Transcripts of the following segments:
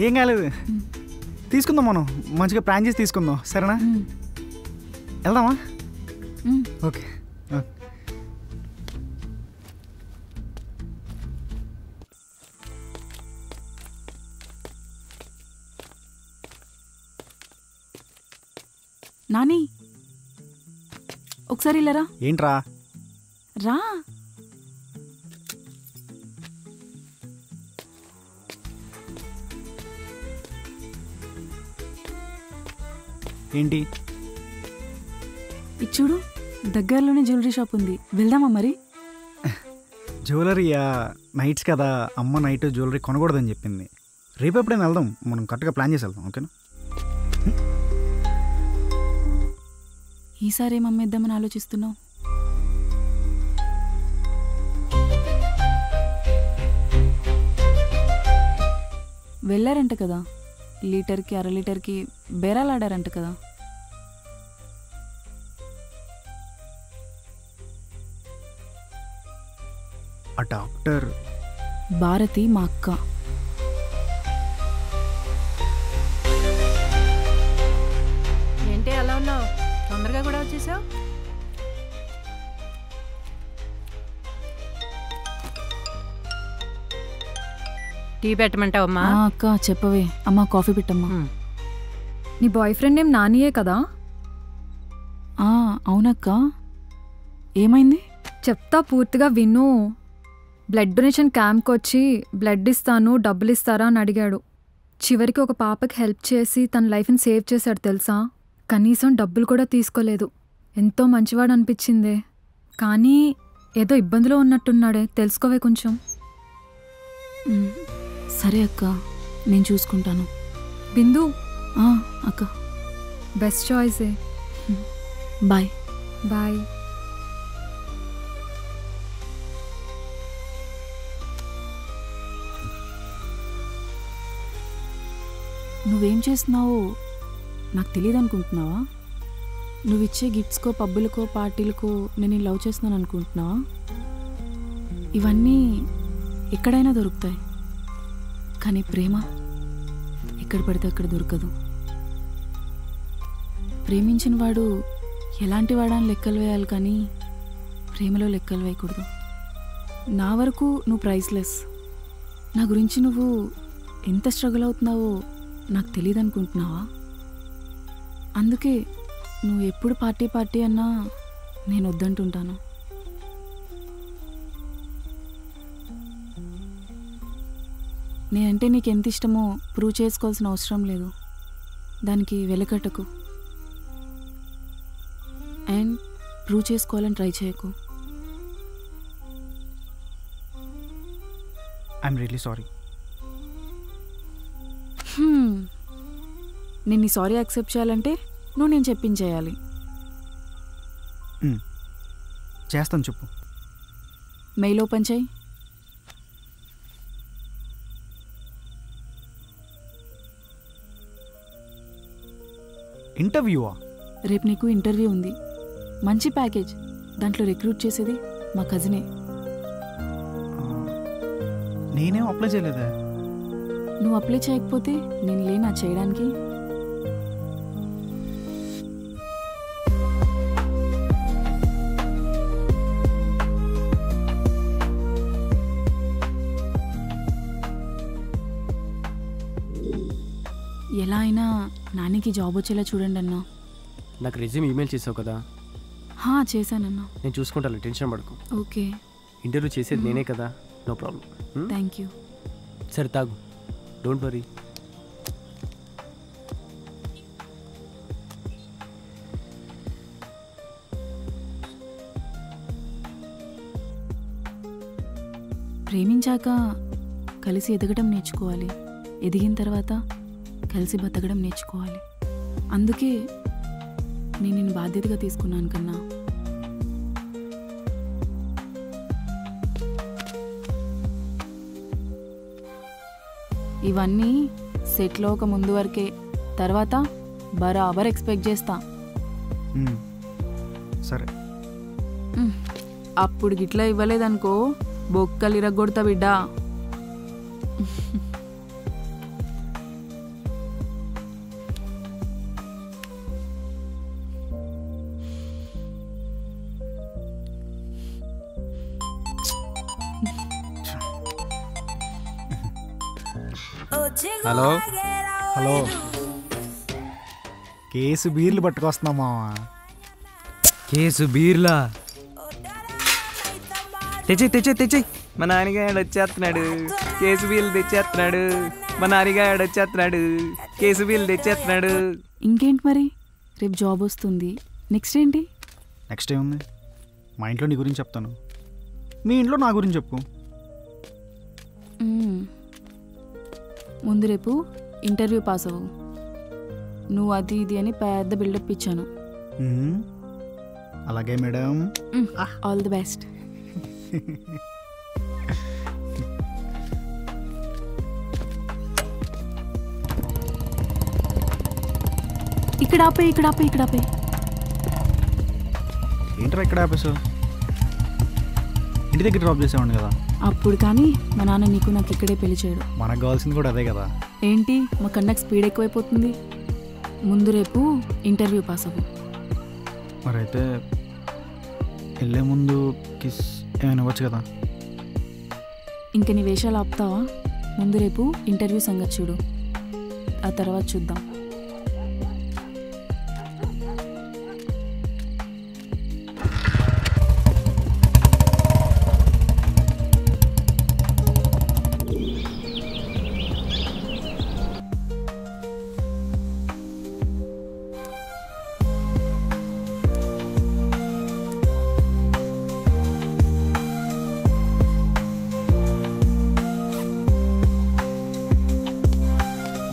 ఏం కాలేదు, తీసుకుందాం మనం మంచిగా ప్లాన్ చేసి తీసుకుందాం. సరేనా? వెళ్దామా? ఓకే. నాని ఒకసారి ఇల్లరా. ఏంట్రా? రా. ఏంటి? చూడు, దగ్గరలోనే జ్యువెలరీ షాప్ ఉంది, వెళ్దామా మరి? జ్యువెలరీయా? నైట్స్ కదా, అమ్మ నైట్ జ్యువెలరీ కొనకూడదని చెప్పింది. రేపు ఎప్పుడైనా వెళ్దాం, మనం కరెక్ట్గా ప్లాన్ చేసి వెళ్దాం. ఓకేనా? ఈసారి ఏం అమ్మేద్దామని ఆలోచిస్తున్నావు? వెళ్ళారంట కదా, లీటర్కి 1/2 లీటర్కి బేరాలాడారంట కదా. ఆ డాక్టర్ భారతి మా అక్క. ఏంటి అలా ఉన్నావు? తొందరగా కూడా వచ్చేసావు. టీ పెట్టమంటావమ్మా? అక్క చెప్పవే. అమ్మా కాఫీ పెట్టమ్మా. నీ బాయ్ ఫ్రెండ్ ఏం నానియే కదా? అవునక్క, ఏమైంది? చెప్తా, పూర్తిగా విను. బ్లడ్ డొనేషన్ క్యాంప్కి వచ్చి బ్లడ్ ఇస్తాను, డబ్బులు ఇస్తారా అని అడిగాడు. చివరికి ఒక పాపకి హెల్ప్ చేసి తన లైఫ్ని సేవ్ చేశాడు తెలుసా. కనీసం డబ్బులు కూడా తీసుకోలేదు. ఎంతో మంచివాడు అనిపించిందే. కానీ ఏదో ఇబ్బందిలో ఉన్నట్టున్నాడే, తెలుసుకోవే కొంచెం. సరే అక్క, నేను చూసుకుంటాను. బిందు. అక్క. బెస్ట్ చాయిసే. బాయ్. బాయ్. నువ్వేం చేస్తున్నావో నాకు తెలియదు అనుకుంటున్నావా? నువ్విచ్చే గిఫ్ట్స్కో, పబ్బులకో, పార్టీలకో నేను లవ్ చేస్తున్నాను అనుకుంటున్నావా? ఇవన్నీ ఎక్కడైనా దొరుకుతాయి, కానీ ప్రేమ ఎక్కడ పడితే అక్కడ దొరకదు. ప్రేమించిన వాడు ఎలాంటి వాడని లెక్కలు వేయాలి, కానీ ప్రేమలో లెక్కలు వేయకూడదు. నా వరకు నువ్వు ప్రైస్లెస్. నా గురించి నువ్వు ఎంత స్ట్రగుల్ అవుతున్నావో నాకు తెలియదు అనుకుంటున్నావా? అందుకే నువ్వు ఎప్పుడు పార్టీ పార్టీ అన్నా నేను వద్దంటుంటాను. నేనంటే నీకు ఎంత ఇష్టమో ప్రూవ్ చేసుకోవాల్సిన అవసరం లేదు. దానికి వెలకట్టకు అండ్ ప్రూవ్ చేసుకోవాలని ట్రై చేయకు. I'm really sorry. నేను నీ సారీ యాక్సెప్ట్ చేయాలంటే నువ్వు నేను చెప్పించేయాలి. చేస్తాను, చెప్పు. మెయిల్ ఓపెన్ చేయి. ఇంటర్వ్యూవా? రేపు నీకు ఇంటర్వ్యూ ఉంది, మంచి ప్యాకేజ్. దాంట్లో రిక్రూట్ చేసేది మా కజినే. నేనేం అప్లై చేయలేదా? నువ్వు అప్లై చేయకపోతే నేను లేనా చేయడానికి? ఎలా అయినా నానికి జాబ్ వచ్చేలా చూడండి అన్నా. నాకు రెజ్యూమ్ ఈమెయిల్ చేసావు కదా? చేశానన్నా. నేను చూసుకుంటాను, టెన్షన్ పడకు. ఓకే. ఇంటర్వ్యూ చేసేది నేనే కదా, నో ప్రాబ్లం. Thank you. సరే తాగు, డోంట్ వరీ. ప్రేమించాక కలిసి ఎదగడం నేర్చుకోవాలి, ఎదిగిన తర్వాత కలిసి బతకడం నేర్చుకోవాలి. అందుకే నేను నిన్ను బాధ్యతగా తీసుకున్నాను కన్నా. ఇవన్నీ సెట్లో ఒక ముందు వరకే, తర్వాత బరాబర్ ఎక్స్పెక్ట్ చేస్తా. సరే. అప్పుడు గిట్లా ఇవ్వలేదనుకో బొక్కలు ఇరగొడతా బిడ్డా. హలో హలో, కేసు బీర్లు పట్టుకొస్తున్నాం మావా. కేసు బీర్లా తెచ్చి మా నాన్నగాడు వచ్చేస్తున్నాడు. కేసు బీర్లు తెచ్చేస్తున్నాడు. మా నాన్నగాడు వచ్చేస్తున్నాడు. కేసు బీర్లు తెచ్చేస్తున్నాడు. ఇంకేంటి మరి, రేపు జాబ్ వస్తుంది. నెక్స్ట్ ఏంటి? నెక్స్ట్ ఏముంది, మా ఇంట్లో నీ గురించి చెప్తాను, మీ ఇంట్లో నా గురించి చెప్పు. ముందు రేపు ఇంటర్వ్యూ పాస్ అవ్వు. నువ్వు అది ఇది అని పెద్ద బిల్డప్ ఇచ్చాను. అలాగే మేడం, ఆల్ ది బెస్ట్. ఇక్కడ ఆపే. ఏంట్రా ఇక్కడ ఆపేసావు? ఇంటి దగ్గర డ్రాప్ చేసామండి కదా. అప్పుడు కానీ మా నాన్న నీకు నాకు ఇక్కడే పెళ్లి చేయడు. మనకు కావాల్సింది కూడా అదే కదా. ఏంటి మా కన్నకు స్పీడ్ ఎక్కువైపోతుంది. ముందు రేపు ఇంటర్వ్యూ పాస్ అవ్వు. మరైతే వెళ్ళే ముందు కిస్ ఏమైనా ఇవ్వచ్చు కదా. ఇంక నీ వేషాలు ఆపుతావా? ముందు రేపు ఇంటర్వ్యూ సంగతి చూడు, ఆ తర్వాత చూద్దాం.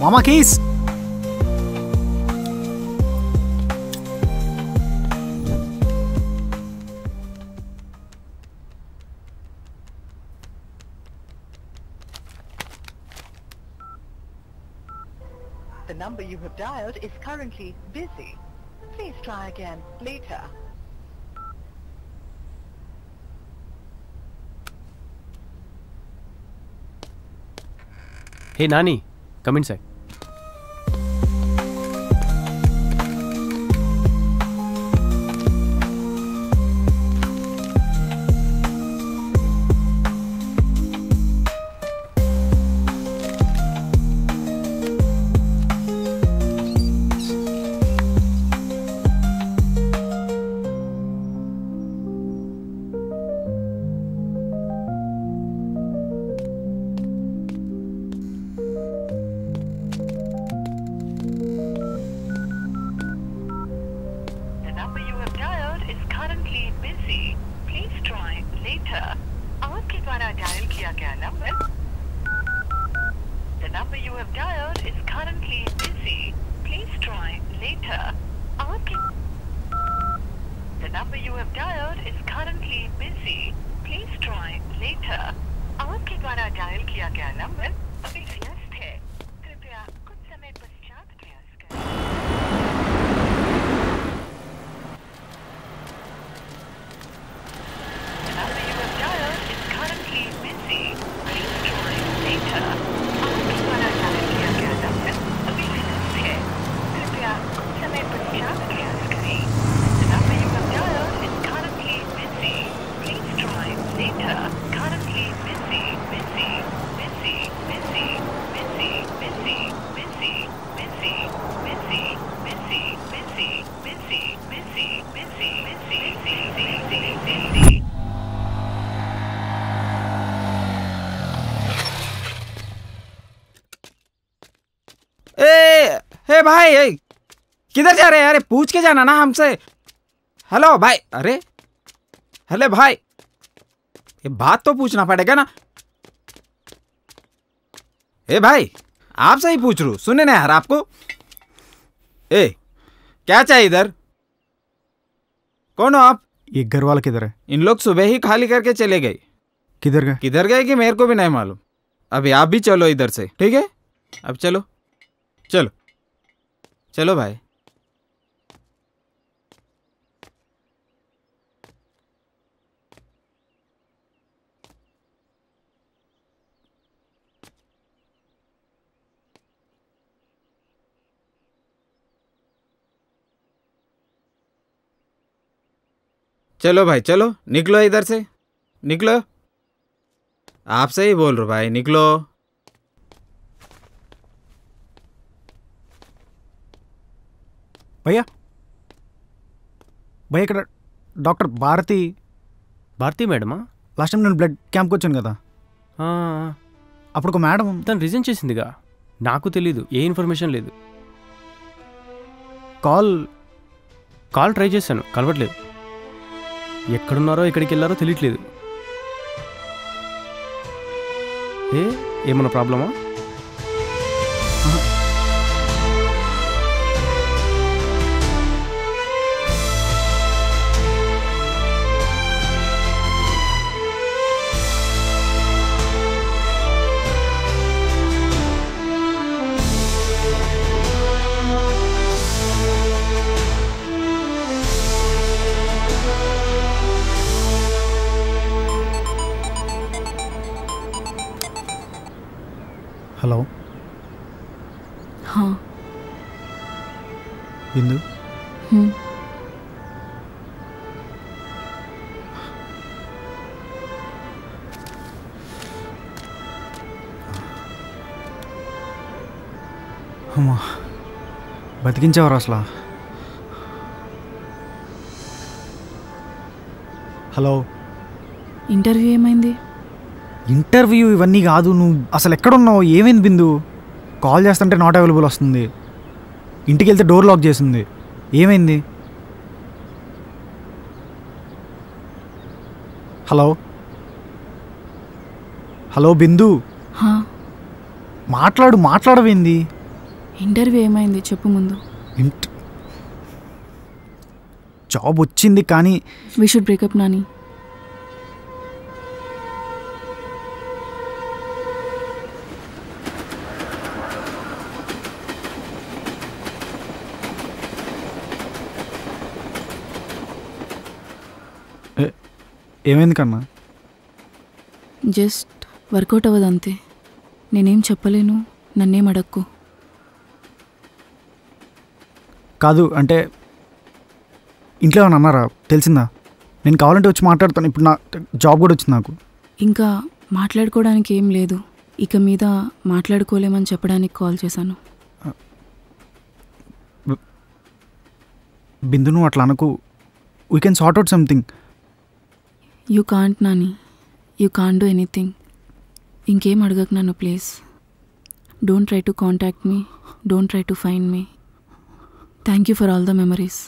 మామా keys. The number you have dialed is currently busy. Please try again later. Hey Nani, come inside. Hey भाई, किधर जा रहे हैं? अरे पूछ के जाना ना हमसे. हेलो भाई. अरे हेलो भाई, ये बात तो पूछना पड़ेगा ना. ए भाई, आपसे ही पूछ रू, सुने ना यार आपको. ए क्या चाहिए इधर? कौन हो आप? ये घर वाला किधर है? इन लोग सुबह ही खाली करके चले गए. किधर गए कि मेरे को भी नहीं मालूम. अभी आप भी चलो इधर से, ठीक है? अब चलो चलो चलो भाई. चलो भाई चलो, निकलो इधर से, निकलो. आपसे ही बोल रहा भाई, निकलो. భయ్యా భయ్య ఇక్కడ డాక్టర్ భారతి. భారతి మేడమా? లాస్ట్ టైం నేను బ్లడ్ క్యాంప్కి వచ్చాను కదా, అప్పుడు ఒక మేడం. తను రిజైన్ చేసిందిగా. నాకు తెలీదు, ఏ ఇన్ఫర్మేషన్ లేదు. కాల్ ట్రై చేశాను, కలవట్లేదు. ఎక్కడున్నారో ఎక్కడికి వెళ్ళారో తెలియట్లేదు. ఏమన్నా ప్రాబ్లమా? హలో. బిందు, అమ్మా బతికించేవారు అసలు. హలో. ఇంటర్వ్యూ ఏమైంది? ఇంటర్వ్యూ ఇవన్నీ కాదు, నువ్వు అసలు ఎక్కడున్నావు? ఏమైంది బిందు? కాల్ చేస్తుంటే నాట్ అవైలబుల్ వస్తుంది, ఇంటికి వెళ్తే డోర్ లాక్ చేసింది. ఏమైంది? హలో. హలో బిందు, మాట్లాడవేంది? ఇంటర్వ్యూ ఏమైంది చెప్పు ముందు. జాబ్ వచ్చింది కానీ వి షుడ్ బ్రేకప్ నాని. ఏమైంది కన్నా? జస్ట్ వర్కౌట్ అవ్వదు అంతే. నేనేం చెప్పలేను, నన్నేం అడక్కు. కాదు అంటే ఇంట్లో ఏమైనా అన్నారా? తెలిసిందా? నేను కావాలంటే వచ్చి మాట్లాడతాను. ఇప్పుడు నా జాబ్ కూడా వచ్చింది నాకు. ఇంకా మాట్లాడుకోవడానికి ఏం లేదు, ఇక మీద మాట్లాడుకోలేమని చెప్పడానికి కాల్ చేశాను. బిందు నువ్వు అట్లా అనకు. We can sort out something. You can't Nani, you can't do anything. ఇంకేం అడగకు నన్ను please. Don't try to contact me, don't try to find me. Thank you for all the memories.